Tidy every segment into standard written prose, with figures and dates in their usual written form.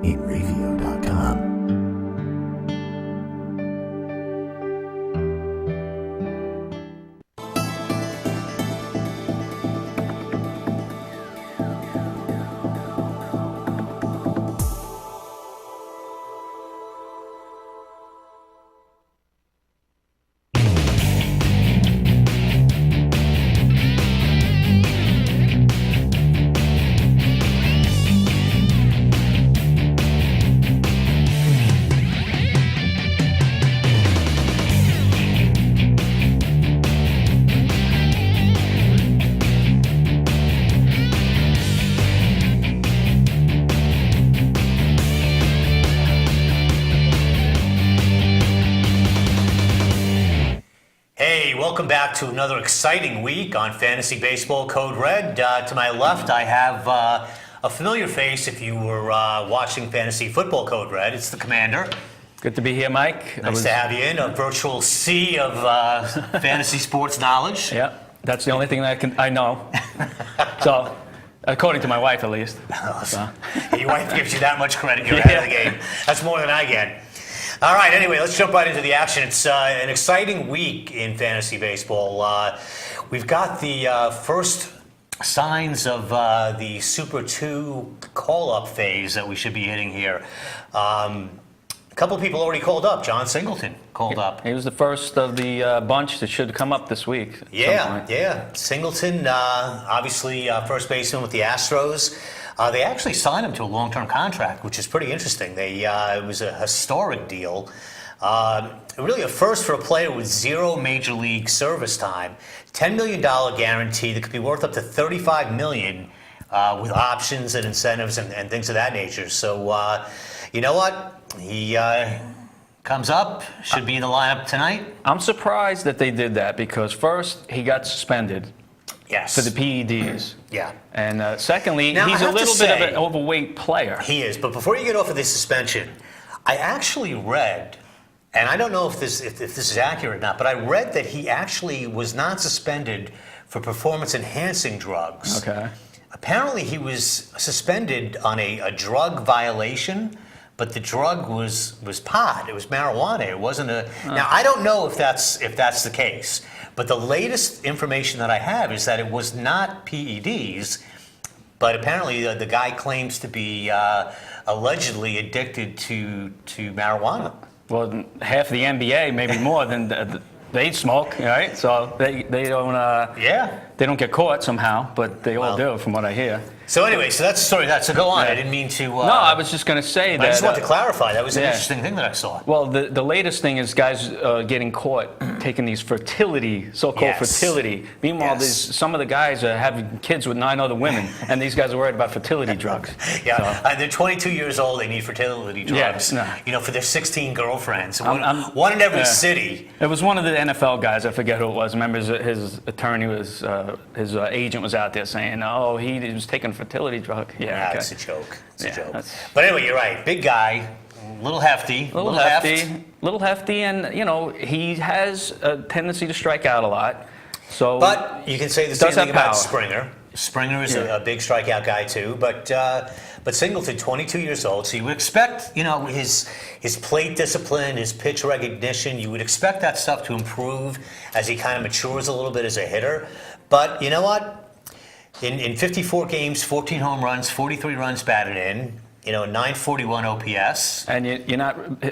8radio.com. Welcome back to another exciting week on Fantasy Baseball Code Red. To my left, I have a familiar face if you were watching Fantasy Football Code Red. It's the Commander. Good to be here, Mike. Nice to have you in a virtual sea of fantasy sports knowledge. Yeah, that's the only thing that I know. So, according to my wife, at least. So. Your wife gives you that much credit. You're ahead of the game. That's more than I get. All right, anyway, let's jump right into the action. It's an exciting week in fantasy baseball. We've got the first signs of the Super 2 call-up phase that we should be hitting here. A couple of people already called up. John Singleton called up. He was the first of the bunch that should come up this week. Yeah. Singleton, obviously first baseman with the Astros. They actually signed him to a long-term contract, which is pretty interesting. It was a historic deal. Really a first for a player with zero major league service time. $10 million guarantee that could be worth up to $35 million with options and incentives and things of that nature. So, you know what? He comes up, should be in the lineup tonight. I'm surprised that they did that because first, he got suspended. Yes. For the PEDs. Yeah. And secondly, now, he's a little bit of an overweight player. He is. But before you get off of this suspension, I actually read, and I don't know if this is accurate or not, but I read that he actually was not suspended for performance-enhancing drugs. Okay. Apparently, he was suspended on a drug violation, but the drug was pot. It was marijuana. It wasn't a. Now, I don't know if that's the case. But the latest information that I have is that it was not PEDs, but apparently the guy claims to be allegedly addicted to marijuana. Well, half the NBA, maybe more than they smoke, right? So they don't. They don't get caught somehow, but they all do, from what I hear. So anyway, so that's the story of that. So go on. I didn't mean to. No, I was just going to say that. I just wanted to clarify. That was an interesting thing that I saw. Well, the latest thing is guys getting caught taking these so-called fertility. Meanwhile, some of the guys are having kids with 9 other women, and these guys are worried about fertility drugs. They're 22 years old. They need fertility drugs. For their 16 girlfriends. One in every city. It was one of the NFL guys. I forget who it was. Remember, his attorney was. His agent was out there saying, "Oh, he was taking a fertility drug." Yeah, it's a joke. It's a joke. But anyway, you're right. Big guy, little hefty, little hefty, and he has a tendency to strike out a lot. So, but you can say the same thing about Springer. Springer is a big strikeout guy too, but Singleton, 22 years old, so you would expect, his plate discipline, his pitch recognition, you would expect that stuff to improve as he kind of matures a little bit as a hitter. But you know what? In 54 games, 14 home runs, 43 runs batted in, 941 OPS. And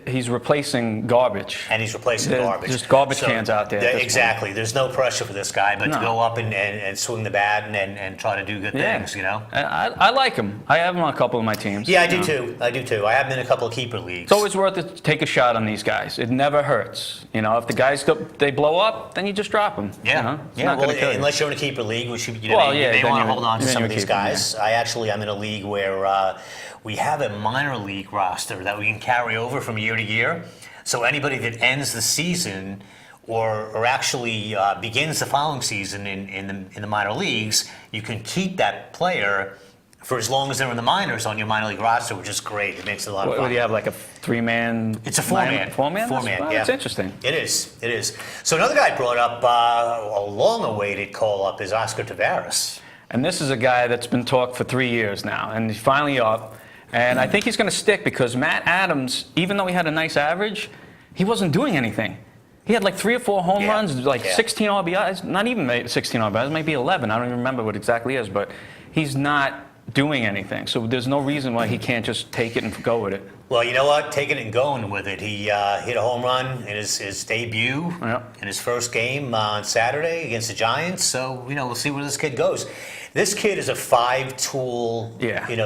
he's replacing garbage. And he's replacing garbage. Just garbage cans out there. Exactly. There's no pressure for this guy, but to go up and swing the bat and try to do good things, I like him. I have him on a couple of my teams. Yeah, I do too. I have him in a couple of keeper leagues. It's always worth it to take a shot on these guys. It never hurts. If the guys they blow up, then you just drop them. Yeah. Unless you're in a keeper league, which you may want to hold on to some of these guys. I'm in a league where we have a minor league roster that we can carry over from year to year. So anybody that ends the season or actually begins the following season in the minor leagues, you can keep that player for as long as they're in the minors on your minor league roster, which is great. It makes it a lot of fun. What do you have, like a 3-man? It's a 4-man. 4-man? 4-man, yeah. That's interesting. It is. So another guy brought up a long-awaited call-up is Oscar Taveras. And this is a guy that's been talked for 3 years now, and he's finally up. And I think he's going to stick because Matt Adams, even though he had a nice average, he wasn't doing anything. He had like 3 or 4 home runs, like 16 RBIs, not even 16 RBIs, maybe 11. I don't even remember what exactly is, but he's not doing anything. So there's no reason why he can't just take it and go with it. Well, you know what? Taking it and going with it. He hit a home run in his debut in his first game on Saturday against the Giants. So, we'll see where this kid goes. This kid is a 5-tool,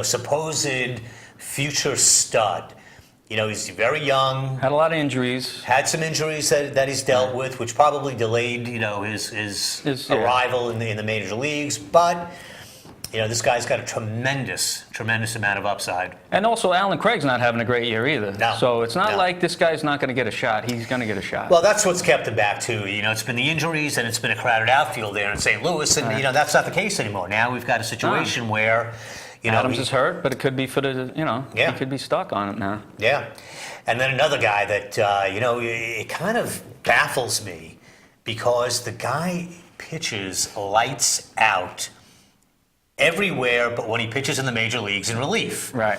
supposed future stud. He's very young. Had a lot of injuries. Had some injuries that he's dealt with, which probably delayed, his arrival in the major leagues. But this guy's got a tremendous amount of upside. And also, Alan Craig's not having a great year either. No, so it's not like this guy's not going to get a shot. He's going to get a shot. Well, that's what's kept him back, too. It's been the injuries, and it's been a crowded outfield there in St. Louis. And, that's not the case anymore. Now we've got a situation where... Adams is hurt, but it could be for the, he could be stuck on it now. Yeah. And then another guy that, it kind of baffles me because the guy pitches lights out everywhere but when he pitches in the major leagues in relief. Right.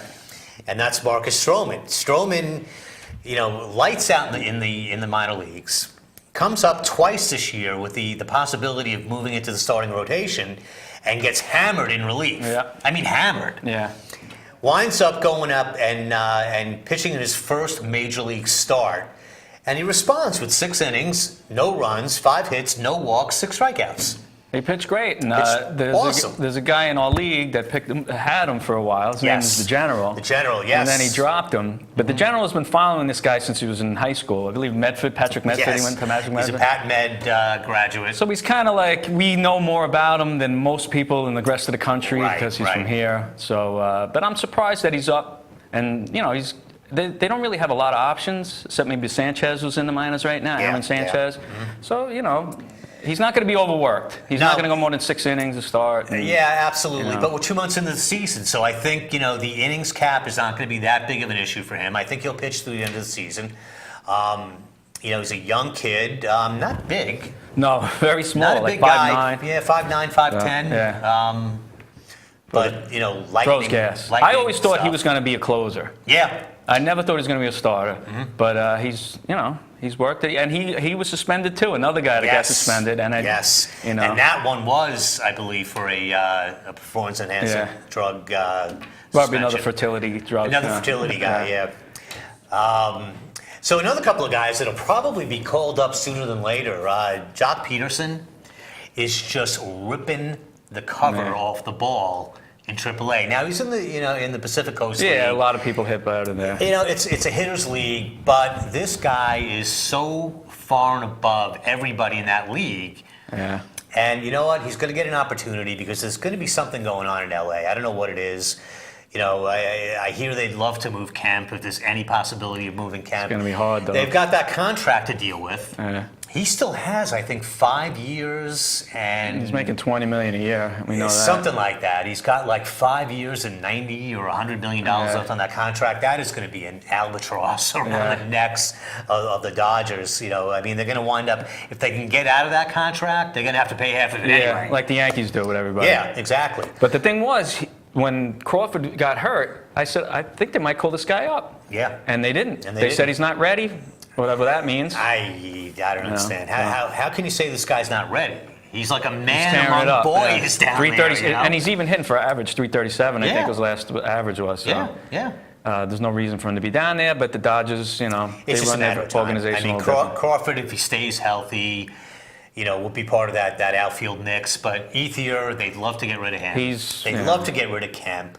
And that's Marcus Stroman. Stroman, lights out in the minor leagues, comes up twice this year with the possibility of moving into the starting rotation, and gets hammered in relief. Yeah. I mean, hammered. Yeah. Winds up going up and pitching in his first major league start. And he responds with 6 innings, no runs, 5 hits, no walks, 6 strikeouts. He pitched great. And there's a guy in our league that had him for a while. His name is the General. The General, yes. And then he dropped him. But the General has been following this guy since he was in high school. I believe Patrick Medford, he went to Patrick Medford. He's a Pat Med graduate. So he's kind of like, we know more about him than most people in the rest of the country because he's from here. So, but I'm surprised that he's up. And, they don't really have a lot of options, except maybe Sanchez who's in the minors right now, Aaron Sanchez. Yeah. Mm-hmm. So, he's not going to be overworked. He's not going to go more than 6 innings to start. Yeah, absolutely. But we're 2 months into the season, so I think the innings cap is not going to be that big of an issue for him. I think he'll pitch through the end of the season. He's a young kid, not big. No, very small, not a like big 5'9". guy. Yeah, 5'9", 5'10". Yeah. But lightning. Throws gas. I always thought he was going to be a closer. Yeah. I never thought he was going to be a starter. But he's worked it, and he was suspended too. Another guy that got suspended, and and that one was, I believe, for a performance-enhancing drug. Probably another fertility drug. Another fertility guy, so another couple of guys that'll probably be called up sooner than later. Jock Peterson is just ripping the cover off the ball in AAA. Now he's in the Pacific Coast League. Yeah, a lot of people hit better there. It's a hitters league, but this guy is so far and above everybody in that league. Yeah. And you know what? He's going to get an opportunity because there's going to be something going on in LA. I don't know what it is. I hear they'd love to move Kemp if there's any possibility of moving Kemp. It's going to be hard, though. They've got that contract to deal with. Yeah. He still has, I think, 5 years, and he's making $20 million a year. We know that. Something like that. He's got like 5 years and $90 or $100 million left on that contract. That is going to be an albatross around the necks of the Dodgers. They're going to wind up, if they can get out of that contract, they're going to have to pay half of it anyway. Like the Yankees do with everybody. Yeah, exactly. But the thing was, when Crawford got hurt, I said, I think they might call this guy up. Yeah. And they didn't. They said he's not ready. Whatever that means. I don't understand. How can you say this guy's not ready? He's like a man among boys down there. And he's even hitting for average 337, I think his last average was. So. Yeah. There's no reason for him to be down there, but the Dodgers, they run their organization. I mean, Crawford, if he stays healthy, will be part of that outfield mix. But Ethier, they'd love to get rid of him. They'd love to get rid of Kemp.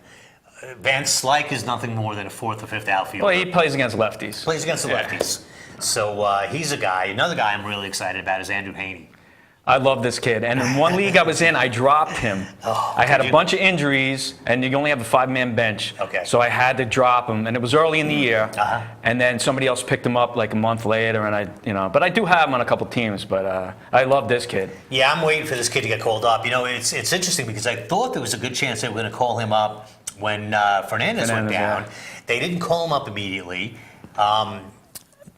Van Slyke is nothing more than a 4th or 5th outfielder. Well, he plays against lefties. Plays against the lefties. So he's a guy. Another guy I'm really excited about is Andrew Haney. I love this kid. And in one league I was in, I dropped him. I had a bunch of injuries, and you only have a 5-man bench. Okay. So I had to drop him, and it was early in the year. And then somebody else picked him up like a month later, and but I do have him on a couple teams. But I love this kid. Yeah, I'm waiting for this kid to get called up. It's interesting because I thought there was a good chance they were going to call him up when Fernandez went down. Yeah. They didn't call him up immediately.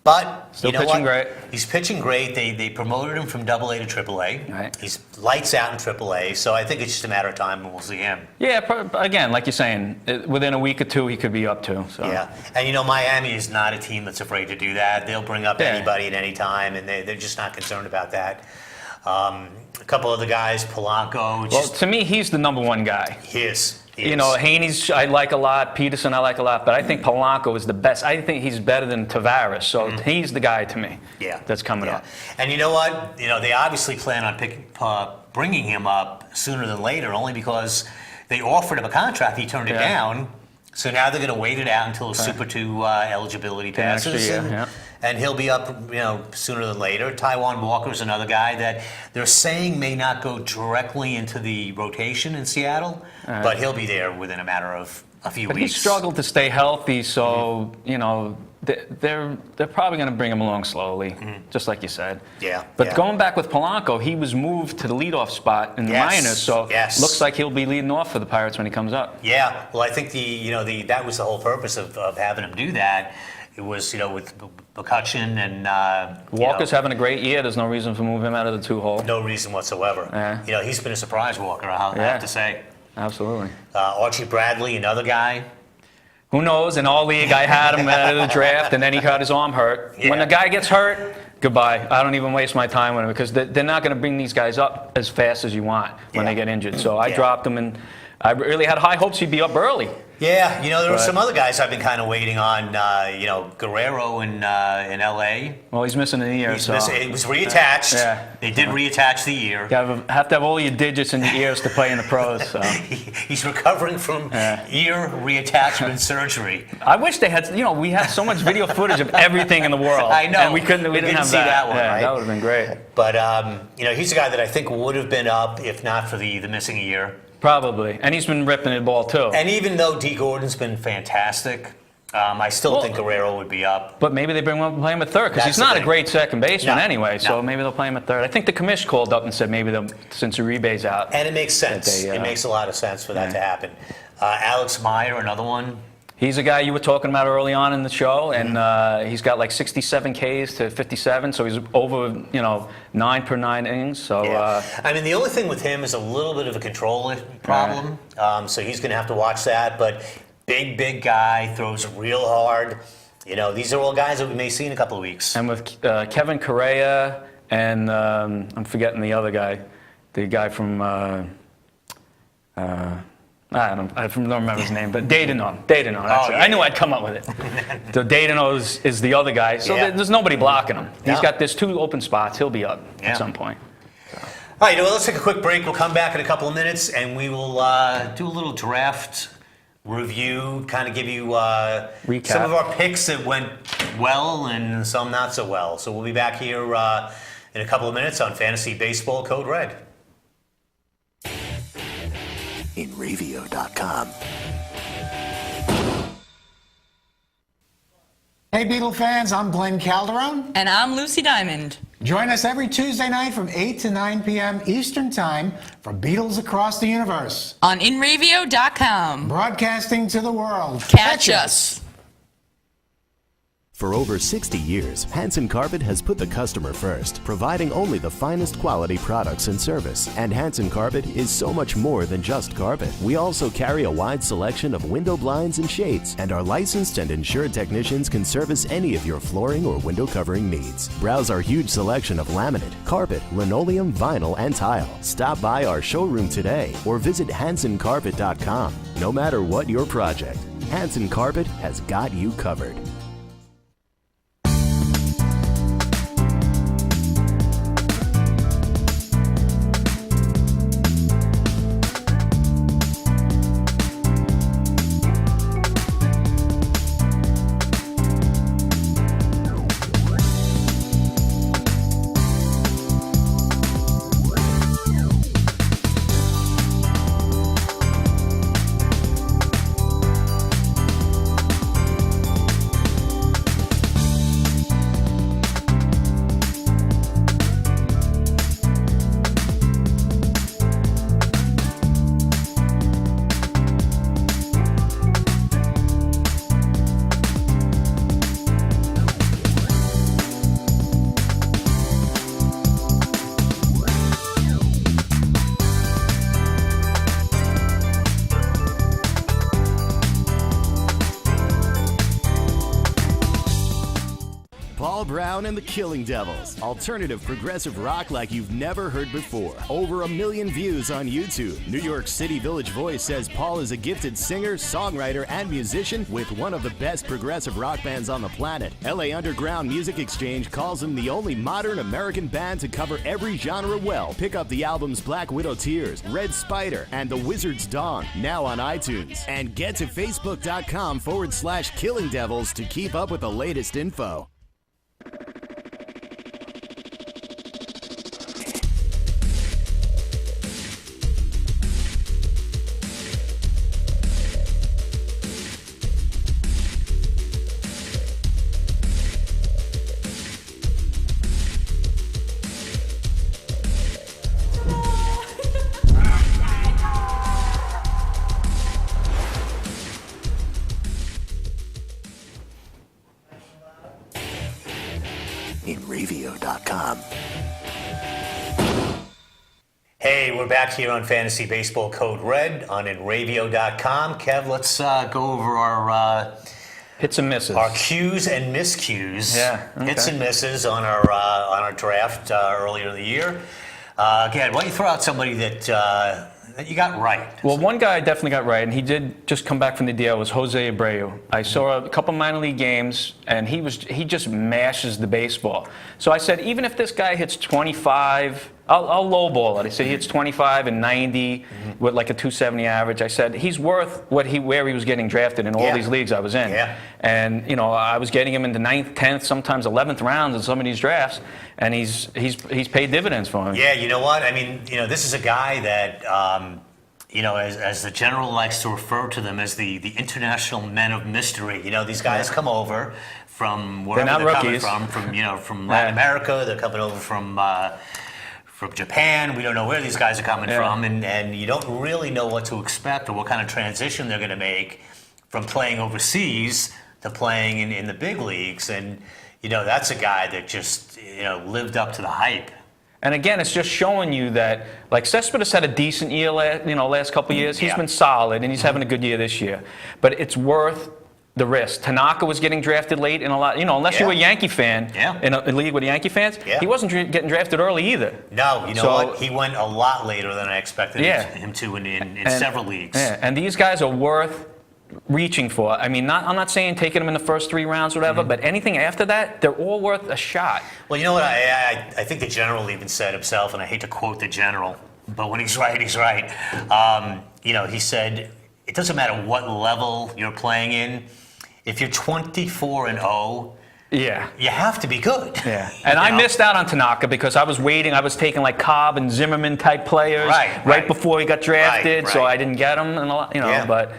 But Still you know pitching what? great. He's pitching great. They promoted him from Double A to Triple A. Right. He's lights out in Triple A. So I think it's just a matter of time when we'll see him. Yeah, again, like you're saying, within a week or two, he could be up too. So. Yeah, and you know, Miami is not a team that's afraid to do that. They'll bring up anybody at any time, and they're just not concerned about that. A couple other guys, Polanco. Well, to me, he's the number one guy. He is. You know, Haney's I like a lot, Peterson I like a lot, but I think Polanco is the best. I think he's better than Tavares, so he's the guy to me. Yeah, that's coming up. And you know what? You know, they obviously plan on bringing him up sooner than later, only because they offered him a contract. He turned it down. So now they're going to wait it out until his Super 2 eligibility passes. And he'll be up, you know, sooner than later. Taijuan Walker's another guy that they're saying may not go directly into the rotation in Seattle, but he'll be there within a matter of a few weeks. He struggled to stay healthy, so, you know, they're probably going to bring him along slowly, just like you said. Yeah. But going back with Polanco, he was moved to the leadoff spot in the minors, so looks like he'll be leading off for the Pirates when he comes up. Yeah. Well, I think that was the whole purpose of having him do that. It was, you know, with McCutcheon and Walker's having a great year. There's no reason to move him out of the 2-hole. No reason whatsoever. You know, he's been a surprise, Walker. I have to say. Absolutely. Archie Bradley, another guy. Who knows? In all league, I had him out of the draft, and then he got his arm hurt. When the guy gets hurt, goodbye. I don't even waste my time with him because they're not going to bring these guys up as fast as you want when they get injured. So I dropped him, and I really had high hopes he'd be up early. Yeah, you know, there were some other guys I've been kind of waiting on. You know, Guerrero in L.A. Well, he's missing a year. It was reattached. They did reattach the ear. You have to have all your digits in your ears to play in the pros. So. He's recovering from ear reattachment surgery. I wish they had. You know, we had so much video footage of everything in the world. I know. And we didn't have see that one. Right? That would have been great. But you know, he's a guy that I think would have been up if not for the missing ear. Probably. And he's been ripping the ball, too. And even though D. Gordon's been fantastic, I still think Guerrero would be up. But maybe they bring him up and play him at third, because he's not a great second baseman anyway, so maybe they'll play him at third. I think the commish called up and said maybe since Uribe's out. And it makes sense. It makes a lot of sense for that to happen. Alex Meyer, another one. He's a guy you were talking about early on in the show, and he's got like 67 Ks to 57, so he's over, 9 per 9 innings. So I mean, the only thing with him is a little bit of a control problem, so he's going to have to watch that. But big guy, throws real hard. You know, these are all guys that we may see in a couple of weeks. And with Kevin Correa and I'm forgetting the other guy, the guy from. I don't remember his name, but Dayton. That's it. I knew I'd come up with it. So Dayton is the other guy. So there's nobody blocking him. There's 2 open spots. He'll be up at some point. So. All right, well, let's take a quick break. We'll come back in a couple of minutes, and we will do a little draft review, kind of give you some of our picks that went well and some not so well. So we'll be back here in a couple of minutes on Fantasy Baseball Code Red. InRevio.com. Hey Beatle fans, I'm Glenn Calderon. And I'm Lucy Diamond. Join us every Tuesday night from 8 to 9 p.m. Eastern Time for Beatles Across the Universe. On InRevio.com. Broadcasting to the world. Catch us. For over 60 years, Hanson Carpet has put the customer first, providing only the finest quality products and service. And Hanson Carpet is so much more than just carpet. We also carry a wide selection of window blinds and shades, and our licensed and insured technicians can service any of your flooring or window covering needs. Browse our huge selection of laminate, carpet, linoleum, vinyl, and tile. Stop by our showroom today or visit HansonCarpet.com. No matter what your project, Hanson Carpet has got you covered. Paul Brown and the Killing Devils. Alternative progressive rock like you've never heard before. Over 1 million views on YouTube. New York City Village Voice says Paul is a gifted singer, songwriter, and musician with one of the best progressive rock bands on the planet. LA Underground Music Exchange calls him the only modern American band to cover every genre well. Pick up the albums Black Widow Tears, Red Spider, and The Wizard's Dawn, now on iTunes. And get to facebook.com/Killing Devils to keep up with the latest info. InRavio.com. Hey, we're back here on Fantasy Baseball Code Red on InRavio.com. Kev, let's go over our Hits and misses. our cues and miscues. Yeah, okay. Hits and misses on our draft earlier in the year. Again, why don't you throw out somebody that you got right? Well, one guy I definitely got right, and he did just come back from the DL, was Jose Abreu. I saw a couple minor league games, and he just mashes the baseball. So I said, even if this guy hits 25, I'll lowball it. I said he hits 25 and 90 with like a 270 average. I said he's worth where he was getting drafted in all these leagues I was in. Yeah. And I was getting him in the 9th, 10th, sometimes 11th rounds in some of these drafts, and he's paid dividends for him. Yeah, you know what? I mean, this is a guy that, as the general likes to refer to them as the international men of mystery. These guys come over from wherever they're coming from Latin America. They're coming over from Japan. We don't know where these guys are coming from, and you don't really know what to expect or what kind of transition they're going to make from playing overseas to playing in the big leagues. And that's a guy that just lived up to the hype. And again, it's just showing you that, like, Cespedes had a decent year last couple of years. He's been solid, and he's having a good year this year. But it's worth the risk. Tanaka was getting drafted late in a lot, unless you were a Yankee fan in a league with Yankee fans, he wasn't getting drafted early either. No, what? He went a lot later than I expected him to in several leagues. Yeah, and these guys are worth reaching for. I mean, I'm not saying taking them in the first 3 rounds or whatever, but anything after that, they're all worth a shot. Well, you know what? I think the general even said himself, and I hate to quote the general, but when he's right, he's right. He said, it doesn't matter what level you're playing in. If you're 24-0, you have to be good. Yeah, and I missed out on Tanaka because I was waiting. I was taking like Cobb and Zimmerman type players right before he got drafted, so I didn't get him. And but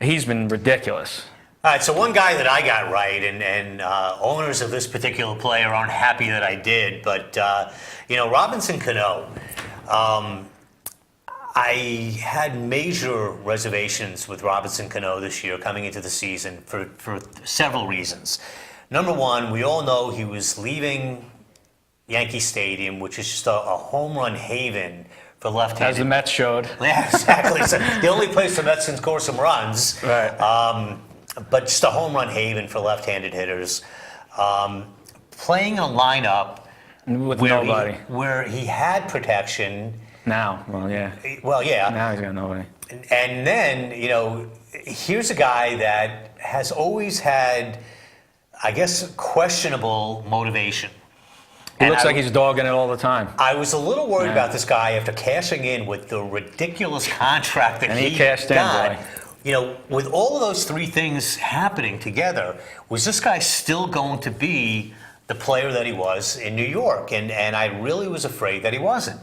he's been ridiculous. All right, so one guy that I got right, and owners of this particular player aren't happy that I did, but Robinson Cano. I had major reservations with Robinson Cano this year coming into the season for several reasons. Number one, we all know he was leaving Yankee Stadium, which is just a home run haven for left-handed. As the Mets showed. Yeah, exactly. So the only place the Mets can score some runs. Right. But just a home run haven for left-handed hitters. Playing a lineup with nobody. Where he had protection. Now, well, yeah. Now he's got nobody. And then, here's a guy that has always had, I guess, questionable motivation. He looks like he's dogging it all the time. I was a little worried about this guy after cashing in with the ridiculous contract that he cashed got. In, with all of those 3 things happening together, was this guy still going to be the player that he was in New York? And I really was afraid that he wasn't.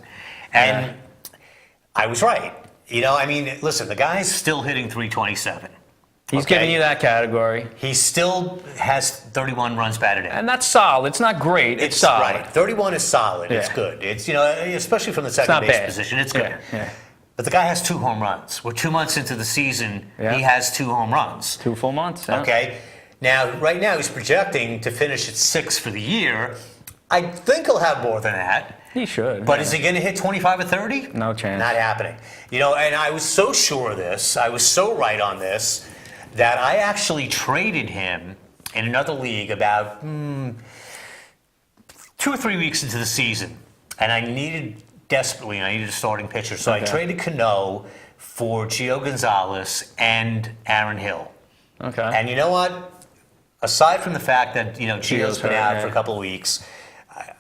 And I was right. Listen, the guy's still hitting 327. He's giving you that category. He still has 31 runs batted in. And that's solid. It's not great. It's solid. Right. 31 is solid. It's good. It's, especially from the second base position, it's good. Yeah. But the guy has 2 home runs. We're 2 months into the season. He has 2 home runs. 2 full months. Yeah. Okay. Now, right now, he's projecting to finish at 6 for the year. I think he'll have more than that. He should. But is he going to hit 25 or 30? No chance. Not happening. And I was so sure of this. I was so right on this that I actually traded him in another league about 2 or 3 weeks into the season, and I needed a starting pitcher. So I traded Cano for Gio Gonzalez and Aaron Hill. Okay. And you know what? Aside from the fact that Gio's been hurt, out yeah. for a couple of weeks,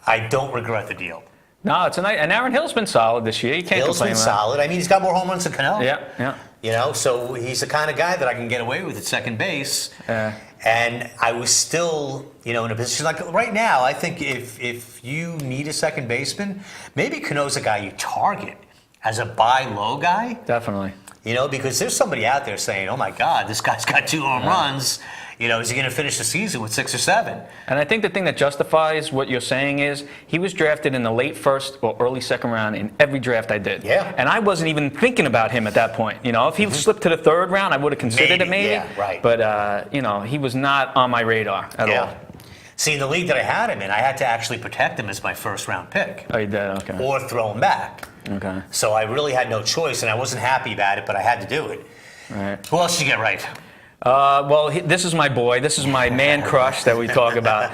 I don't regret the deal. No, it's a nice. And Aaron Hill's been solid this year. You can't Hill's complain been about solid. I mean, he's got more home runs than Cano. Yeah. So he's the kind of guy that I can get away with at second base. And I was still, in a position like right now. I think if you need a second baseman, maybe Cano's a guy you target as a buy low guy. Definitely. Because there's somebody out there saying, "Oh my God, this guy's got 2 home runs. Is he going to finish the season with 6 or 7?" And I think the thing that justifies what you're saying is he was drafted in the late first or early second round in every draft I did. Yeah. And I wasn't even thinking about him at that point. If he slipped to the third round, I would have considered it maybe. Yeah, right. But, he was not on my radar at all. See, in the league that I had him in, I had to actually protect him as my first round pick. Oh, you did? Okay. Or throw him back. Okay. So I really had no choice, and I wasn't happy about it, but I had to do it. All right. Who else did you get right? This is my boy. This is my man crush that we talk about,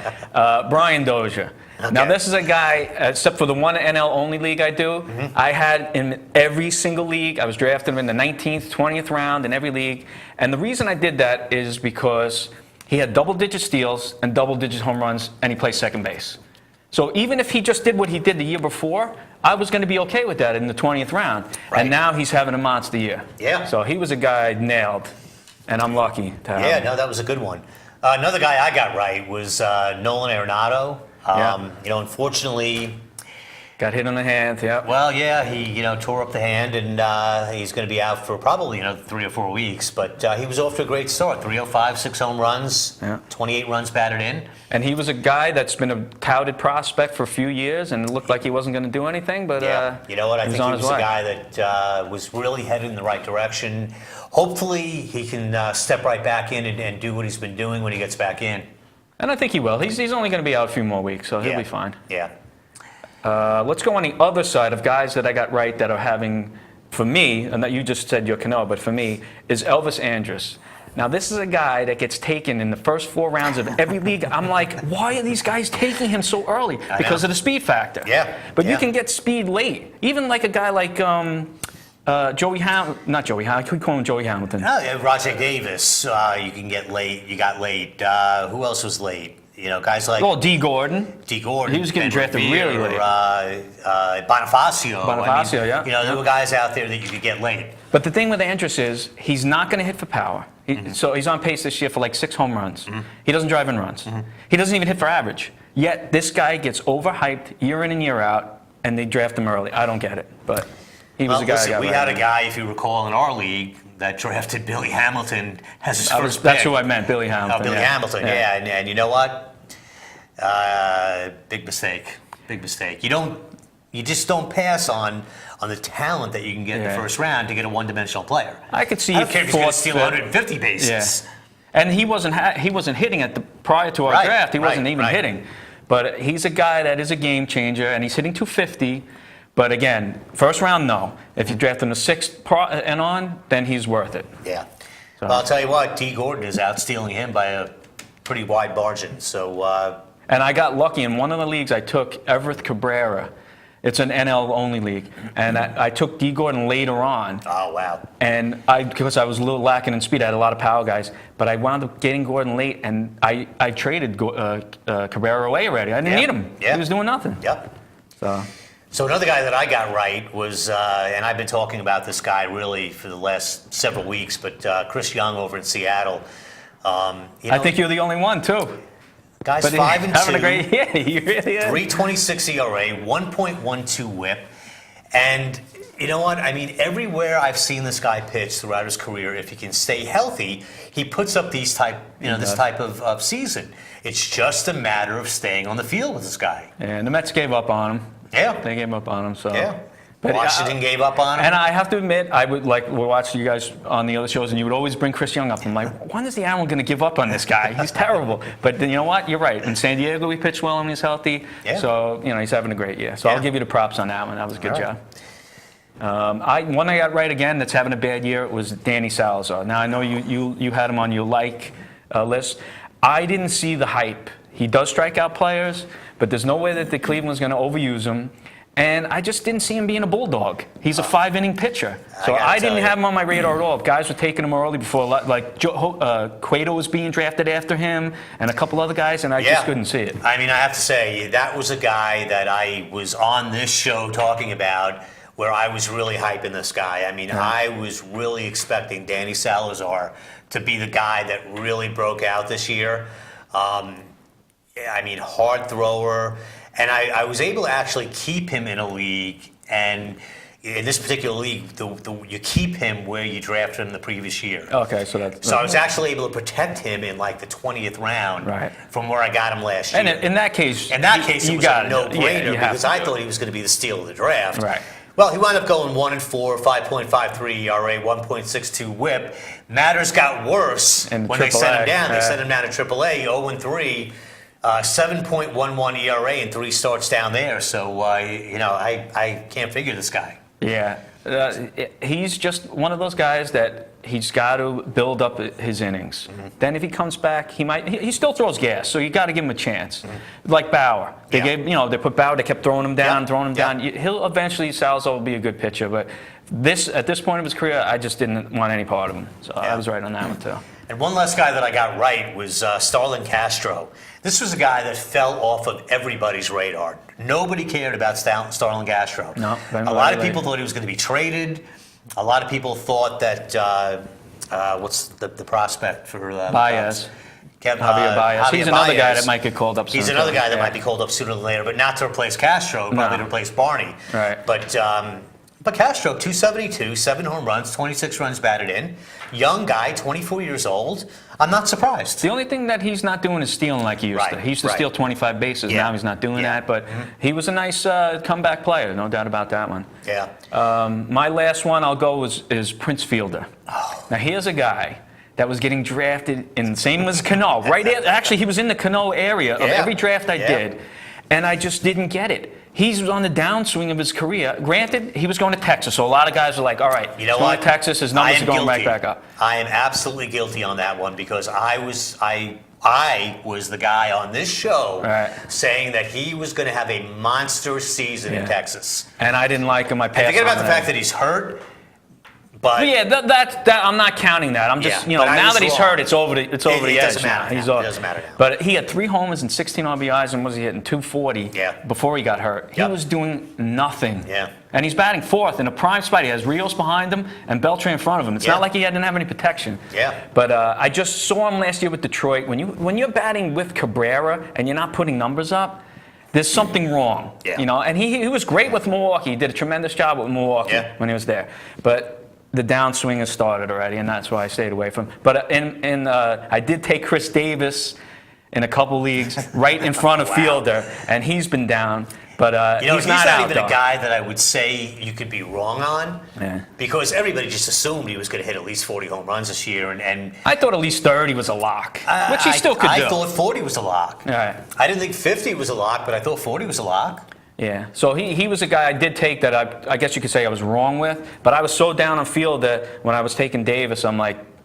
Brian Dozier. Okay. Now, this is a guy, except for the one NL only league I do, I had in every single league. I was drafted him in the 19th, 20th round in every league. And the reason I did that is because he had double-digit steals and double-digit home runs, and he plays second base. So even if he just did what he did the year before, I was going to be okay with that in the 20th round. Right. And now he's having a monster year. Yeah. So he was a guy I nailed. And I'm lucky to have him. No, that was a good one. Another guy I got right was Nolan Arenado. Unfortunately, Got hit on the hand, yeah. well, he tore up the hand, and he's going to be out for probably 3 or 4 weeks. But he was off to a great start: 305, 6 home runs, 28 runs batted in. And he was a guy that's been a touted prospect for a few years, and it looked like he wasn't going to do anything. But You know what? I think he was a way. guy that was really headed in the right direction. Hopefully, he can step right back in and do what he's been doing when he gets back in. And I think he will. He's only going to be out a few more weeks, so he'll be fine. Yeah. Let's go on the other side of guys that I got right that are having, for me, and that you just said your Cano, but for me, is Elvis Andrus. Now, this is a guy that gets taken in the first 4 rounds of every league. I'm like, why are these guys taking him so early? Because of the speed factor. Yeah. But you can get speed late. Even like a guy like Joey Hamilton, not Joey Hamilton, I could call him Joey Hamilton. Oh, yeah, Rajay Davis, you can get late. You got late. Who else was late? Guys like Well, D. Gordon. D. Gordon. He was getting Ben drafted Revere, really late. Bonifacio. Bonifacio, yeah. There were guys out there that you could get late. But the thing with Andrus is he's not going to hit for power. So he's on pace this year for like 6 home runs. He doesn't drive in runs. He doesn't even hit for average. Yet this guy gets overhyped year in and year out, and they draft him early. I don't get it, but he was a guy. Listen, we had a guy, if you recall, in our league that drafted Billy Hamilton as his first pick. That's who I meant, Billy Hamilton. Billy Hamilton, yeah. And you know what? Big mistake. Big mistake. You just don't pass on the talent that you can get in the first round to get a one-dimensional player. I could see. I don't care if he's going to steal 4th, 150 bases. Yeah. And he wasn't hitting prior to our draft. He wasn't even hitting. But he's a guy that is a game changer, and he's hitting 250. But again, first round, no. If you draft him the 6th and on, then he's worth it. Yeah. So. Well, I'll tell you what, D. Gordon is outstealing him by a pretty wide margin. So. And I got lucky in one of the leagues. I took Everett Cabrera. It's an NL only league, and I took D. Gordon later on. Oh wow! And because I was a little lacking in speed, I had a lot of power guys, but I wound up getting Gordon late, and I traded Cabrera away already. I didn't need him. Yeah. He was doing nothing. Yep. So another guy that I got right was, and I've been talking about this guy really for the last several weeks, but Chris Young over in Seattle. I think you're the only one too. Guys, but 5 and 2, having a great year. He really is. 3.26 ERA, 1.12 WHIP, and you know what? I mean, everywhere I've seen this guy pitch throughout his career, if he can stay healthy, he puts up this type of season. It's just a matter of staying on the field with this guy. And the Mets gave up on him. Yeah, they gave up on him. So. Yeah. But Washington gave up on him. And I have to admit, I would we're watching you guys on the other shows, and you would always bring Chris Young up. I'm like, when is the Admiral going to give up on this guy? He's terrible. But then you know what? You're right. In San Diego, we pitched well and he's healthy. Yeah. So he's having a great year. So I'll give you the props on that one. That was a good job. One I got right again that's having a bad year was Danny Salazar. Now I know you had him on your list. I didn't see the hype. He does strike out players, but there's no way that the Cleveland's going to overuse him. And I just didn't see him being a bulldog. He's a 5-inning pitcher. So I didn't have him on my radar at all. Guys were taking him early before, like Cueto was being drafted after him, and a couple other guys, and I just couldn't see it. I mean, I have to say, that was a guy that I was on this show talking about where I was really hyping this guy. I mean, I was really expecting Danny Salazar to be the guy that really broke out this year. I mean, hard thrower. And I was able to actually keep him in a league, and in this particular league, you keep him where you drafted him the previous year. Okay, so that's... So I was actually able to protect him in like the 20th round from where I got him last year. And in that case, it was a no-brainer because I thought he was going to be the steal of the draft. Right. Well, he wound up going 1-4, 5.53 ERA, 1.62 WHIP. Matters got worse when they sent him down. They sent him down to AAA, 0-3. 7.11 ERA and 3 starts down there. So, I can't figure this guy. Yeah. He's just one of those guys that he's got to build up his innings. Mm-hmm. Then if he comes back, he still throws gas, so you got to give him a chance. Mm-hmm. Like Bauer. They put Bauer, they kept throwing him down, down. He'll eventually, Salazar will be a good pitcher, but at this point of his career, I just didn't want any part of him. So I was right on that one too. And one last guy that I got right was Starlin Castro. This was a guy that fell off of everybody's radar. Nobody cared about Starlin Castro. No, a lot of people thought he was going to be traded. A lot of people thought that, what's the prospect for Baez. Javier Baez. He's another guy that might get called up sooner. He's another guy that might be called up sooner than later, but not to replace Castro, probably to replace Barney. Right. But Castro, 272, 7 home runs, 26 runs batted in. Young guy, 24 years old. I'm not surprised. The only thing that he's not doing is stealing like he used to. He used to steal 25 bases. Now he's not doing that. But he was a nice comeback player, no doubt about that one. Yeah. My last one I'll go is Prince Fielder. Oh. Now here's a guy that was getting drafted in same as Cano. Actually, he was in the Cano area of every draft I did, and I just didn't get it. He's on the downswing of his career. Granted, he was going to Texas, so a lot of guys are like, all right, you know what? Texas, his numbers are going right back up. I am absolutely guilty on that one because I was the guy on this show saying that he was going to have a monster season in Texas. And I didn't like him. I passed forget about the fact that he's hurt. But that I'm not counting that. I'm just now that he's hurt, it's over the edge. It doesn't matter. It doesn't matter now. But he had 3 homers and 16 RBIs, and was he hitting 240 before he got hurt? He was doing nothing. Yeah. And he's batting 4th in a prime spot. He has Rios behind him and Beltran in front of him. It's not like he didn't have any protection. Yeah. But I just saw him last year with Detroit. When you're batting with Cabrera and you're not putting numbers up, there's something wrong. Yeah. And he was great with Milwaukee. He did a tremendous job with Milwaukee when he was there. But the downswing has started already, and that's why I stayed away from him. But I did take Chris Davis in a couple leagues right in front of Fielder, and he's been down. But he's not even a guy that I would say you could be wrong on, because everybody just assumed he was going to hit at least 40 home runs this year, and I thought at least 30 was a lock, which he still could do. I thought 40 was a lock. Right. I didn't think 50 was a lock, but I thought 40 was a lock. Yeah, so he was a guy I did take that I guess you could say I was wrong with, but I was so down on Field that when I was taking Davis,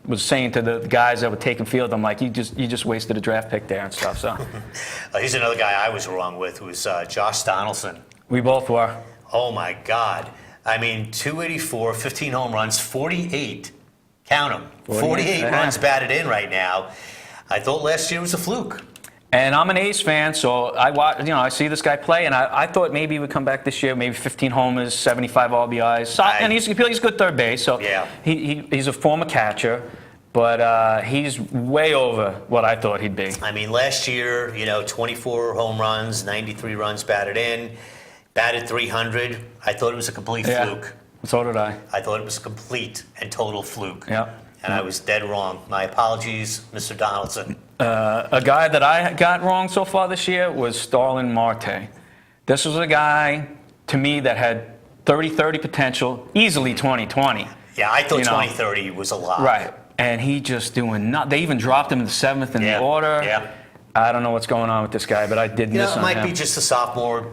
was saying to the guys that were taking Field, I'm like, you just wasted a draft pick there and stuff. So here's another guy I was wrong with, who was Josh Donaldson. We both were. Oh my God! I mean, 284, 15 home runs, 48. Count them. 48 runs batted in right now. I thought last year was a fluke. And I'm an A's fan, so I see this guy play, and I thought maybe he would come back this year, maybe 15 homers, 75 RBIs. And he's good third base, so he's a former catcher, but he's way over what I thought he'd be. I mean, last year, 24 home runs, 93 runs batted in, batted 300. I thought it was a complete fluke. So did I. I thought it was a complete and total fluke. Yeah. And I was dead wrong. My apologies, Mr. Donaldson. A guy that I got wrong so far this year was Starlin Marte. This was a guy, to me, that had 30-30 potential, easily 20-20. Yeah, I thought 20-30 was a lot. Right. And he just doing nothing. They even dropped him in the 7th in the order. Yeah. I don't know what's going on with this guy, but I did miss on him. It might be just a sophomore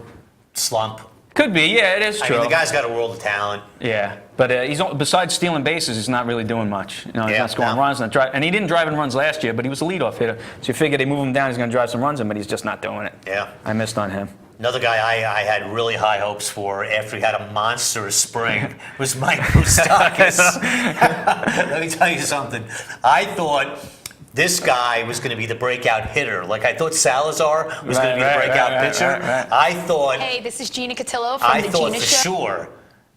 slump. Could be, yeah, it is true. I mean, the guy's got a world of talent. Yeah. But besides stealing bases, he's not really doing much. He's not scoring runs, and he didn't drive in runs last year, but he was a leadoff hitter. So you figure they move him down, he's going to drive some runs in, but he's just not doing it. Yeah. I missed on him. Another guy I had really high hopes for after he had a monstrous spring was Mike Moustakas. Let me tell you something. I thought this guy was going to be the breakout hitter. Like I thought Salazar was going to be the breakout pitcher. I thought. Hey, this is Gina Cotillo from I the thought Gina for Show. sure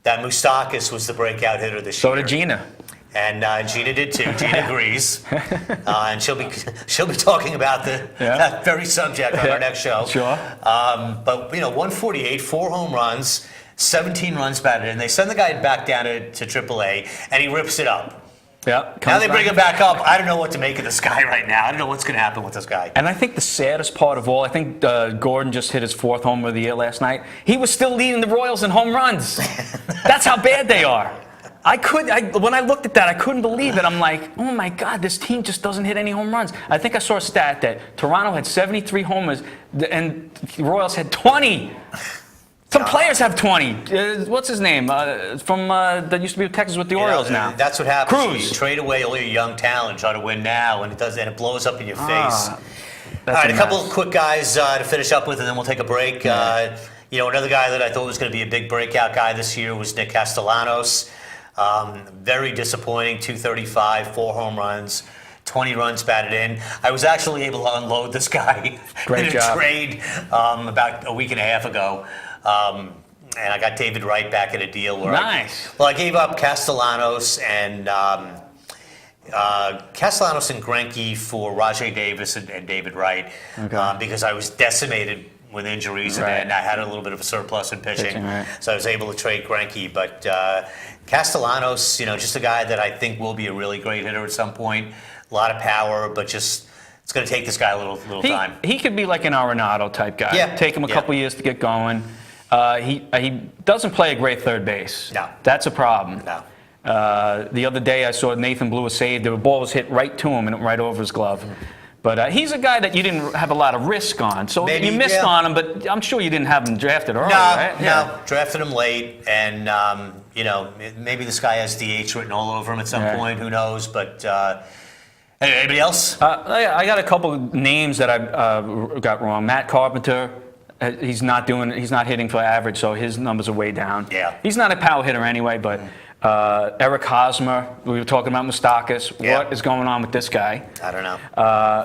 that Moustakas was the breakout hitter this year. So did Gina. And Gina did too. Gina agrees, and she'll be talking about that very subject on our next show. Sure. But 148, 4 home runs, 17 runs batted in. They send the guy back down to AAA, and he rips it up. Yeah. Now they bring him back up. I don't know what to make of this guy right now. I don't know what's going to happen with this guy. And I think the saddest part of all, I think Gordon just hit his 4th homer of the year last night. He was still leading the Royals in home runs. That's how bad they are. When I looked at that, I couldn't believe it. I'm like, oh my God, this team just doesn't hit any home runs. I think I saw a stat that Toronto had 73 homers and the Royals had 20. Some players have 20. What's his name? That used to be with Texas with the Orioles now. That's what happens. Cruz. You trade away all your young talent, try to win now, and it blows up in your face. All That's right, a a couple mess. of quick guys to finish up with, and then we'll take a break. Another guy that I thought was going to be a big breakout guy this year was Nick Castellanos. Very disappointing, 235, 4 home runs, 20 runs batted in. I was actually able to unload this guy Great in a job. trade about a week and a half ago. And I got David Wright back in a deal where Nice. I gave up Castellanos and Greinke for Rajay Davis and David Wright because I was decimated with injuries and I had a little bit of a surplus in pitching. Right. So I was able to trade Greinke. But Castellanos, just a guy that I think will be a really great hitter at some point. A lot of power, but just it's going to take this guy a little time. He could be like an Arenado type guy. Yeah. Take him a couple years to get going. He doesn't play a great third base. No. That's a problem. No. The other day I saw Nathan Blue a save. The ball was hit right to him and right over his glove. But he's a guy that you didn't have a lot of risk on. So Maybe, you missed on him, but I'm sure you didn't have him drafted early, No, right? no. Drafted him late, and maybe this guy has DH written all over him at some point. Who knows? But anybody else? I got a couple of names that I got wrong. Matt Carpenter. He's not hitting for average, so his numbers are way down. Yeah. He's not a power hitter anyway, but Eric Hosmer, we were talking about Moustakas. Yeah. What is going on with this guy? I don't know.